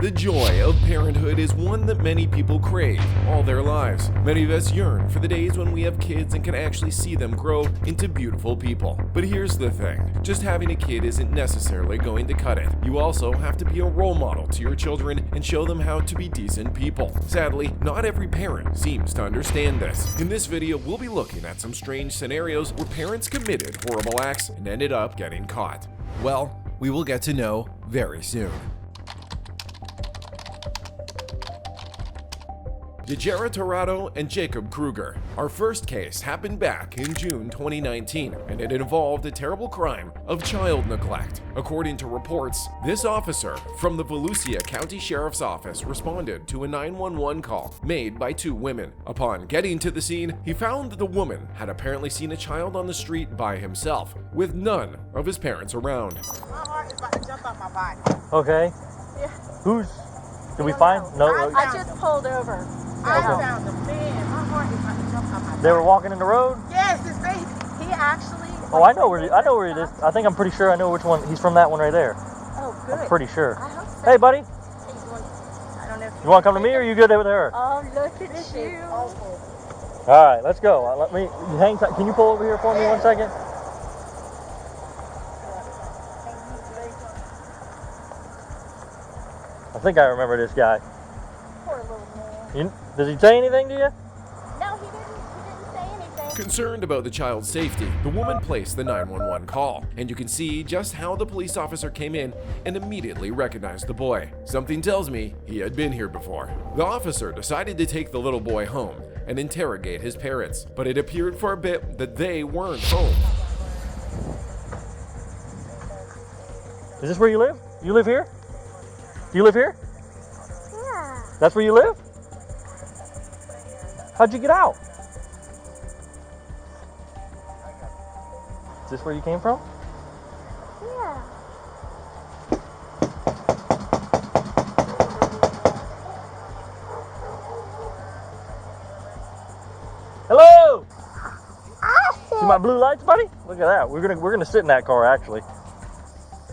The joy of parenthood is one that many people crave all their lives. Many of us yearn for the days when we have kids and can actually see them grow into beautiful people. But here's the thing, just having a kid isn't necessarily going to cut it. You also have to be a role model to your children and show them how to be decent people. Sadly, not every parent seems to understand this. In this video, we'll be looking at some strange scenarios where parents committed horrible acts and ended up getting caught. Well, we will get to know very soon. Yajira Tirado and Jacob Kruger. Our first case happened back in June 2019, and it involved a terrible crime of child neglect. According to reports, this officer from the Volusia County Sheriff's Office responded to a 911 call made by two women. Upon getting to the scene, he found that the woman had apparently seen a child on the street by himself, with none of his parents around. My heart is about to jump out my body. Okay. Yeah. Who's? Did we find? No. I just pulled over. I found them. Man, my heart is about to jump out my body. They were walking in the road. Yes, this baby. He actually. Oh, I know where it is. I think I'm pretty sure I know which one. He's from that one right there. Oh, good. I'm pretty sure. I hope so. Hey, buddy. I don't know if You want to come to me, or are you good with her? Oh, look at you. All right, let's go. Let me hang tight. Can you pull over here for me 1 second? I think I remember this guy. Poor little man. Does he say anything to you? No, he didn't say anything. Concerned about the child's safety, the woman placed the 911 call, and you can see just how the police officer came in and immediately recognized the boy. Something tells me he had been here before. The officer decided to take the little boy home and interrogate his parents, but it appeared for a bit that they weren't home. Is this where you live? You live here? Do you live here? Yeah. That's where you live? How'd you get out? Is this where you came from? Yeah. Hello! See my blue lights, buddy? Look at that. We're gonna sit in that car actually.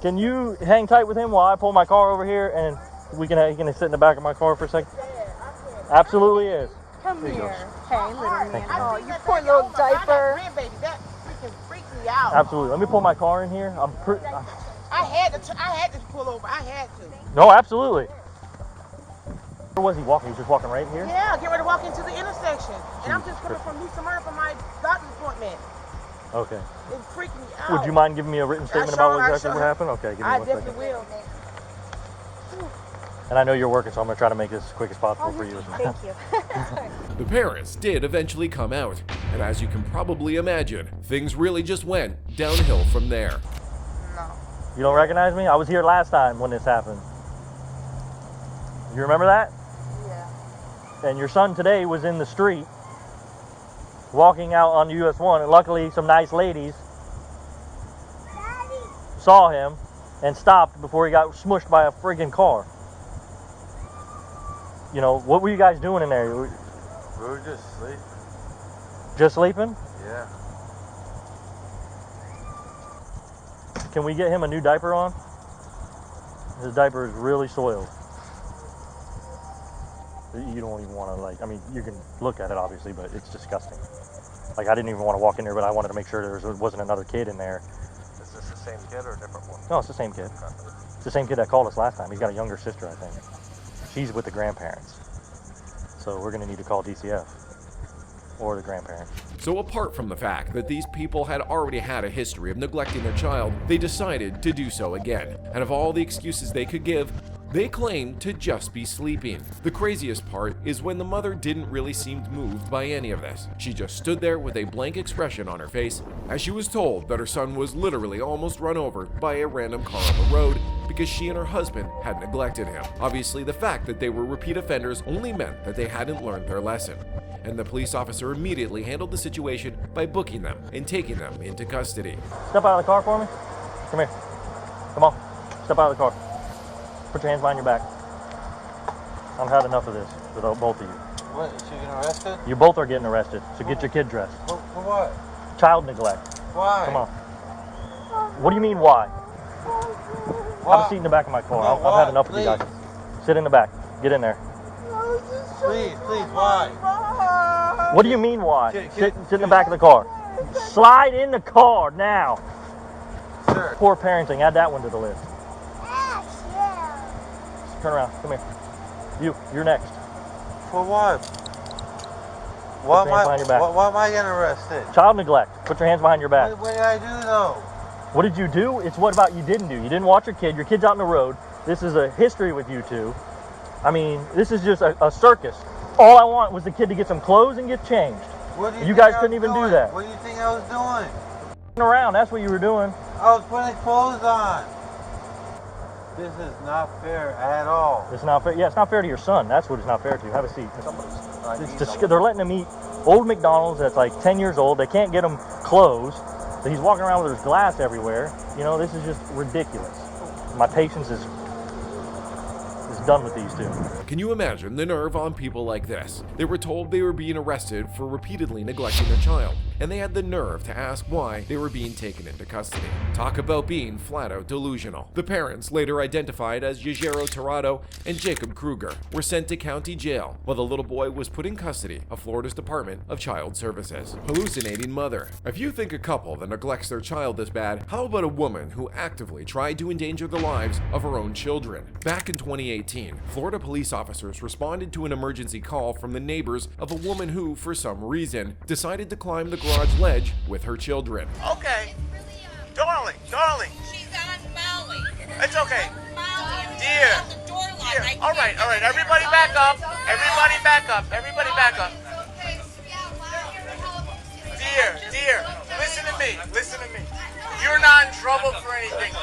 Can you hang tight with him while I pull my car over here and he can sit in the back of my car for a second? Absolutely is. Come There you here. go. Hey, little man. Thank you. Oh, you poor little diaper. That freaking freaked me out. Absolutely. Let me pull my car in here. I had to pull over. I had to. No, absolutely. Where was he walking? He was just walking right here? Yeah, get ready to walk into the intersection. And I'm just coming from New Smyrna for my doctor's appointment. Okay. It freaked me out. Would you mind giving me a written statement about exactly what happened? Okay, give me I 1 definitely second. will. And I know you're working, so I'm going to try to make this as quick as possible for you. Thank you. The parents did eventually come out, and as you can probably imagine, things really just went downhill from there. No. You don't recognize me? I was here last time when this happened. You remember that? Yeah. And your son today was in the street walking out on US 1, and luckily some nice ladies saw him and stopped before he got smushed by a friggin' car. You know, what were you guys doing in there? We were just sleeping. Just sleeping? Yeah. Can we get him a new diaper on? His diaper is really soiled. You don't even want to, like, I mean, you can look at it obviously, but it's disgusting. Like, I didn't even want to walk in there, but I wanted to make sure there wasn't another kid in there. Is this the same kid or a different one? No, it's the same kid. It's the same kid that called us last time. He's got a younger sister, I think. She's with the grandparents. So we're going to need to call DCF or the grandparents. So apart from the fact that these people had already had a history of neglecting their child, they decided to do so again. And of all the excuses they could give, they claimed to just be sleeping. The craziest part is when the mother didn't really seem moved by any of this. She just stood there with a blank expression on her face as she was told that her son was literally almost run over by a random car on the road because she and her husband had neglected him. Obviously, the fact that they were repeat offenders only meant that they hadn't learned their lesson. And the police officer immediately handled the situation by booking them and taking them into custody. Step out of the car for me. Come here. Come on. Step out of the car. Put your hands behind your back. I've had enough of this with both of you. What? Is she getting arrested? You both are getting arrested, so get your kid dressed. For what? Child neglect. Why? Come on. What do you mean, why? Why? Have a seat in the back of my car. No, I've had enough please. of you guys. Sit in the back. Get in there. Please, why? What do you mean why? Get- Sit in the back of the car. Slide in the car now. Sir. Poor parenting. Add that one to the list. Turn around. Come here. You're next. For what? Put your hands behind your back. Why am I getting arrested? Child neglect. Put your hands behind your back. What did I do though? What did you do? It's what about you didn't do. You didn't watch your kid. Your kid's out on the road. This is a history with you two. I mean, this is just a circus. All I want was the kid to get some clothes and get changed. What do You think guys I couldn't was even do doing? that. What do you think I was doing? Around. That's what you were doing. I was putting clothes on. This is not fair at all. It's not fair. Yeah, it's not fair to your son. That's what it's not fair to. Have a seat. They're letting him eat old McDonald's that's like 10 years old. They can't get him clothes. So he's walking around with his glass everywhere. You know, this is just ridiculous. My patience is done with these two. Can you imagine the nerve on people like this? They were told they were being arrested for repeatedly neglecting their child, and they had the nerve to ask why they were being taken into custody. Talk about being flat out delusional. The parents, later identified as Yajiro Tirado and Jacob Kruger, were sent to county jail while the little boy was put in custody of Florida's Department of Child Services. Hallucinating mother. If you think a couple that neglects their child this bad, how about a woman who actively tried to endanger the lives of her own children? Back in 2018, Florida police officers responded to an emergency call from the neighbors of a woman who, for some reason, decided to climb the garage ledge with her children. Okay. Darling. She's on Molly. It's okay. Molly. Dear. The door locked. Dear. All right. Everybody back up. Everybody back up. Dear. Listen to me. You're not in trouble for anything.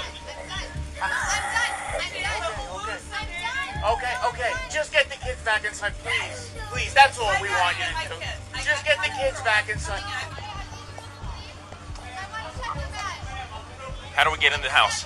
Okay. Just get the kids back inside, please. Please, that's all we want you to do. Just get the kids back inside. How do we get in the house?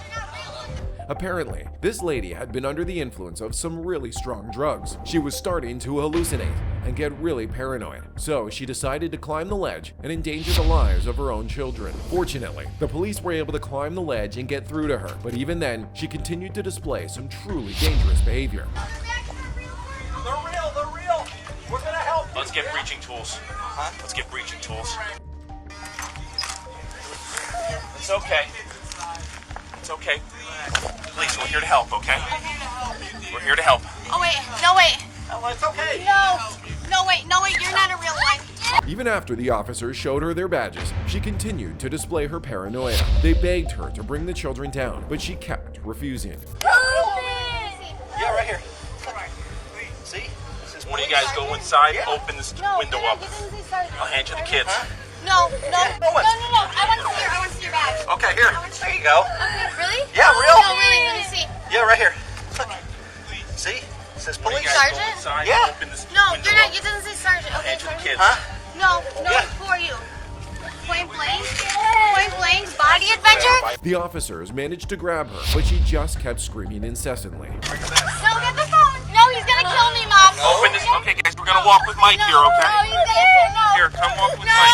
Apparently, this lady had been under the influence of some really strong drugs. She was starting to hallucinate and get really paranoid. So she decided to climb the ledge and endanger the lives of her own children. Fortunately, the police were able to climb the ledge and get through to her, but even then, she continued to display some truly dangerous behavior. They're real. We're gonna help you. Let's get breaching tools. Let's get breaching tools. It's okay. Police, we're here to help, okay? We're here to help. Oh, wait. No, wait. Oh, it's okay. No, wait. You're not a real one. Even after the officers showed her their badges, she continued to display her paranoia. They begged her to bring the children down, but she kept refusing. Yeah, right here. See? One of you guys go inside, open this window up. I'll hand you the kids. No. I want to see your badge. Okay, here. There you go. Okay, really? Yeah, real. No, really. Let me see. Yeah, right here. Look. See? It says police. Sergeant? Yeah. Open this No, window you're not. up. It doesn't say sergeant. Okay, Hand you the sergeant. kids. No. Yeah. Who are you? Point blank? Body adventure? The officers managed to grab her, but she just kept screaming incessantly. No, get the phone. No, he's gonna kill me, Mom. Open this. Okay, guys, we're gonna walk with Mike here, No, okay? he's gonna kill me. Here, come walk with No. Mike.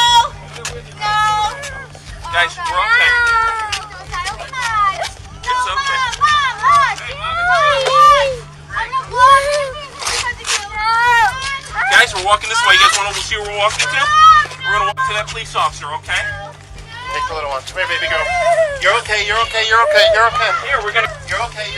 No. Guys, we're okay. It's okay. Guys, we're walking this way. You guys want to see where we're walking to? We're gonna walk to that police officer, okay? Take the little one. Come here, baby girl. You're okay. Here, we're gonna. You're okay.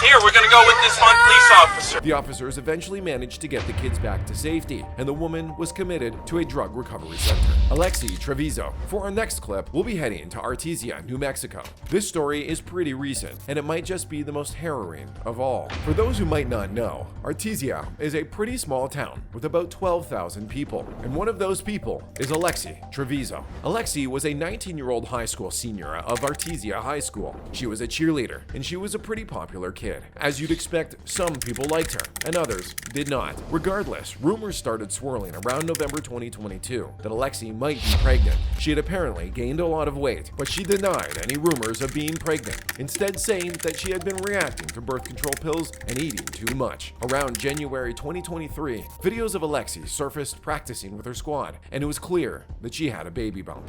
Here, we're gonna go with this fun police officer. The officers eventually managed to get the kids back to safety, and the woman was committed to a drug recovery center. Alexi Trevizo. For our next clip, we'll be heading to Artesia, New Mexico. This story is pretty recent, and it might just be the most harrowing of all. For those who might not know, Artesia is a pretty small town with about 12,000 people, and one of those people is Alexi Trevizo. Alexi was a 19-year-old high school senior of Artesia High School. She was a cheerleader, and she was a pretty popular kid. As you'd expect, some people liked her, and others did not. Regardless, rumors started swirling around November 2022 that Alexi might be pregnant. She had apparently gained a lot of weight, but she denied any rumors of being pregnant, instead saying that she had been reacting to birth control pills and eating too much. Around January 2023, videos of Alexi surfaced practicing with her squad, and it was clear that she had a baby bump.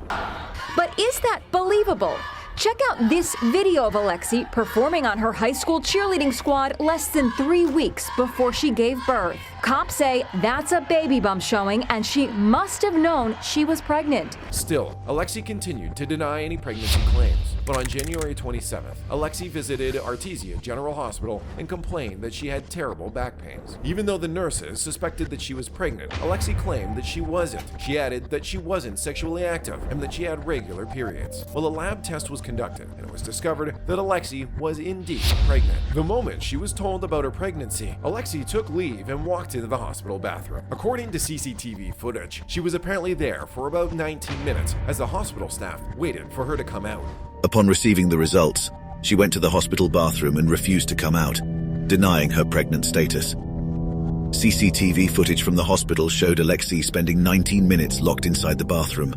But is that believable? Check out this video of Alexi performing on her high school cheerleading squad less than 3 weeks before she gave birth. Cops say that's a baby bump showing and she must have known she was pregnant. Still, Alexi continued to deny any pregnancy claims. But on January 27th, Alexi visited Artesia General Hospital and complained that she had terrible back pains. Even though the nurses suspected that she was pregnant, Alexi claimed that she wasn't. She added that she wasn't sexually active and that she had regular periods. Well, a lab test was conducted and it was discovered that Alexi was indeed pregnant. The moment she was told about her pregnancy, Alexi took leave and walked into the hospital bathroom. According to CCTV footage, she was apparently there for about 19 minutes as the hospital staff waited for her to come out. Upon receiving the results, she went to the hospital bathroom and refused to come out, denying her pregnant status. CCTV footage from the hospital showed Alexi spending 19 minutes locked inside the bathroom.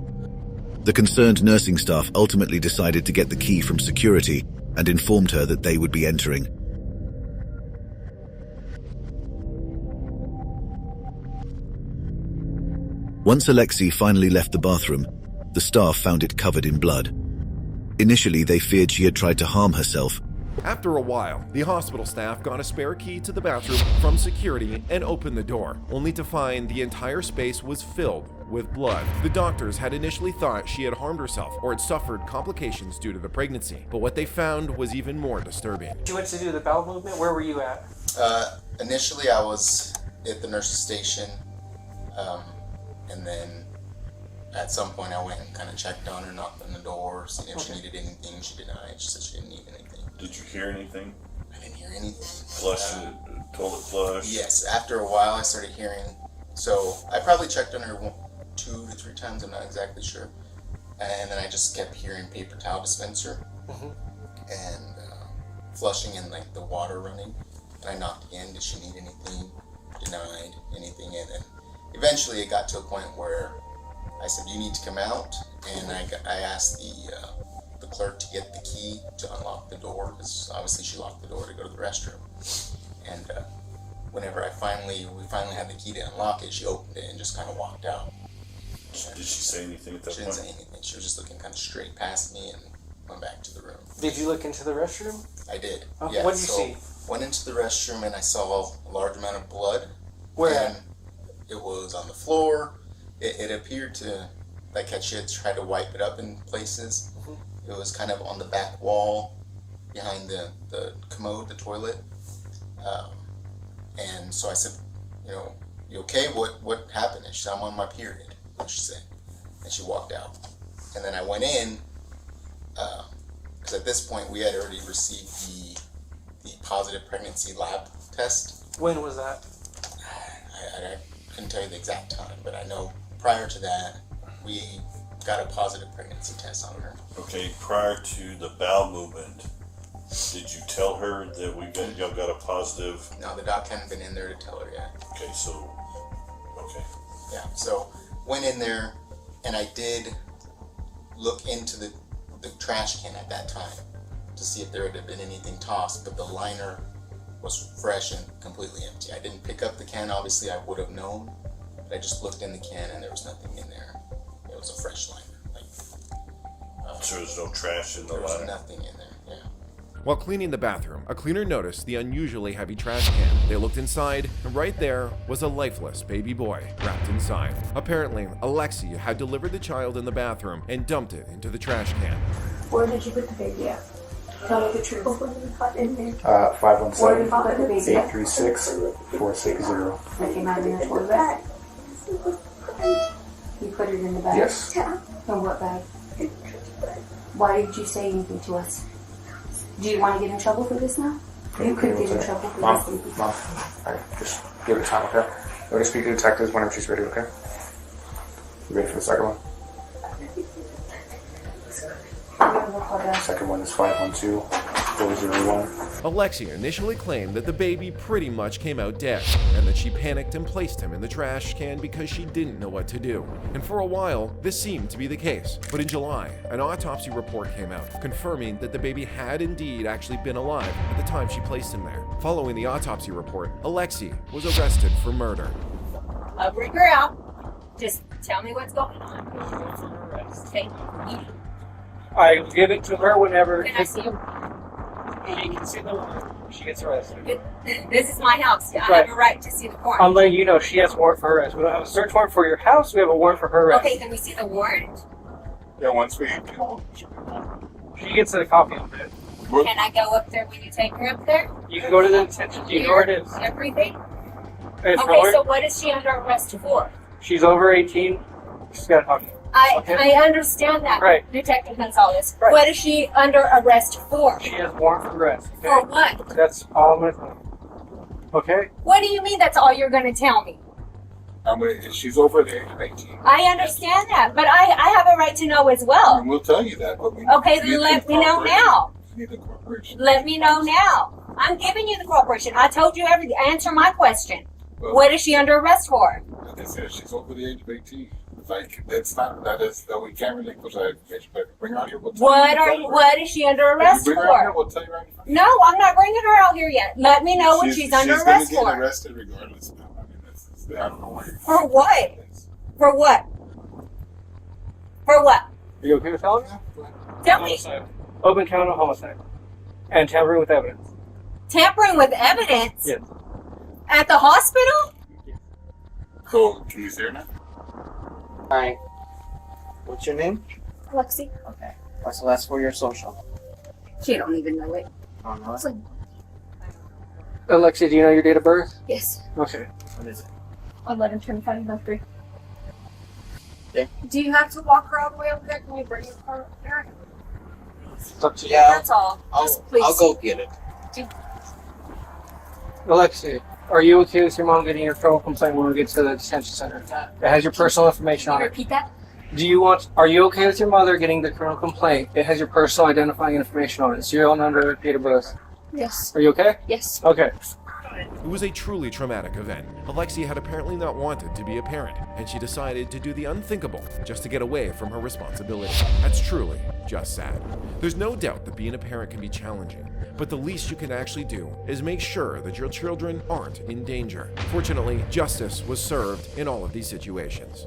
The concerned nursing staff ultimately decided to get the key from security and informed her that they would be entering. Once Alexi finally left the bathroom, the staff found it covered in blood. Initially, they feared she had tried to harm herself. After a while, the hospital staff got a spare key to the bathroom from security and opened the door, only to find the entire space was filled with blood. The doctors had initially thought she had harmed herself or had suffered complications due to the pregnancy, but what they found was even more disturbing. You went to do the bowel movement? Where were you at? Initially, I was at the nurse's station, and then at some point I went and kind of checked on her, knocked on the door, seen if she needed anything. She denied. She said she didn't need anything. Did you hear anything? I didn't hear anything. Flush, toilet flush? Yes. After a while, I started hearing. So I probably checked on her 2 to 3 times. I'm not exactly sure. And then I just kept hearing paper towel dispenser and flushing and like the water running. And I knocked again. Did she need anything? Denied anything. And then eventually it got to a point where I said, "You need to come out," and I asked the clerk to get the key to unlock the door, because obviously she locked the door to go to the restroom. And whenever we finally had the key to unlock it, she opened it and just kind of walked out. Did she say anything at that point? She didn't say anything. She was just looking kind of straight past me and went back to the room. Did you look into the restroom? I did. Yeah. What did you see? Went into the restroom and I saw a large amount of blood. Where at? It was on the floor. It appeared to, like she had tried to wipe it up in places. It was kind of on the back wall, behind the commode, the toilet. And so I said, "You okay? What happened?" And she said, "I'm on my period," what she said. And she walked out. And then I went in, because at this point we had already received the positive pregnancy lab test. When was that? I couldn't tell you the exact time, but I know prior to that, we got a positive pregnancy test on her. Okay, prior to the bowel movement, did you tell her that y'all got a positive? No, the doc hadn't been in there to tell her yet. Okay, Yeah, so went in there, and I did look into the trash can at that time to see if there had been anything tossed, but the liner was fresh and completely empty. I didn't pick up the can, obviously I would have known, but I just looked in the can and there was nothing in there. It was a fresh liner. So there's no trash in the liner? liner? There was nothing in there, yeah. While cleaning the bathroom, a cleaner noticed the unusually heavy trash can. They looked inside, and right there was a lifeless baby boy wrapped inside. Apparently, Alexi had delivered the child in the bathroom and dumped it into the trash can. Where did you put the baby at? Tell me the truth. 517-836-460. That came out of your toilet bag? You put it in the bag? Yes. In what bag? Why did you say anything to us? Do you want to get in trouble for this now? You could get in trouble for this. Mom, alright, just give it time, okay? We're going to speak to the detectives whenever she's ready, okay? You ready for the second one? Second one is 512-401. Alexi initially claimed that the baby pretty much came out dead, and that she panicked and placed him in the trash can because she didn't know what to do. And for a while, this seemed to be the case. But in July, an autopsy report came out, confirming that the baby had indeed actually been alive at the time she placed him there. Following the autopsy report, Alexi was arrested for murder. I'll bring her out. Just tell me what's going on. Okay. I will give it to her whenever. Can I see him? She can see the warrant. She gets arrested. This is my house. I Right. have a right to see the warrant. I'm letting you know she has a warrant for her arrest. We don't have a search warrant for your house. We have a warrant for her arrest. Okay, can we see the warrant? Yeah, once we. She gets a copy of it. Can I go up there when you take her up there? You can go to the detention. Do you know where it is? Everything? It's Okay, nowhere. so what is she under arrest for? She's over 18. She's got a copy. Okay. I understand that, Right. Detective Gonzalez. Right. What is she under arrest for? She has a warrant for arrest. Okay? For what? That's all I'm going to tell you. Okay? What do you mean that's all you're going to tell me? I mean, she's over the age of 18. I understand that, but I have a right to know as well. And we'll tell you that. But we Okay, need then let the me know cooperation. now. We need the cooperation. Let me know now. I'm giving you the cooperation. I told you everything. Answer my question. Well, What is she under arrest for? like I said, she's over the age of 18. Like, that we can't relinquish that information, but bring her out here, we'll tell you. What is she under If you arrest bring her out here, for? we'll tell you right now. No, I'm not bringing her out here yet. Let me know what she's under arrest She's gonna for. get arrested regardless. Now. I mean, I don't know why. For what? For what? For what? Are you okay with telling me? Tell me. Homicide. Open count of homicide. And tampering with evidence. Tampering with evidence? Yes. At the hospital? So, can we see her now? Hi. What's your name? Lexi. Okay. What's the last 4 of your social? She don't even know it. Oh, no. It's like, Alexia, do you know your date of birth? yes. Okay. What is it? 11/25/03. Okay. Do you have to walk her all the way over there? Can we bring your car up there? It's up to you. Yeah. That's all. Just please. I'll go get it. Alexia, are you okay with your mom getting your criminal complaint when we get to the detention center? It has your personal information Can on you it. repeat that? Are you okay with your mother getting the criminal complaint? It has your personal identifying information on it. Serial number, date of birth. Yes. Are you okay? Yes. Okay. It was a truly traumatic event. Alexia had apparently not wanted to be a parent, and she decided to do the unthinkable just to get away from her responsibility. That's truly just sad. There's no doubt that being a parent can be challenging, but the least you can actually do is make sure that your children aren't in danger. Fortunately, justice was served in all of these situations.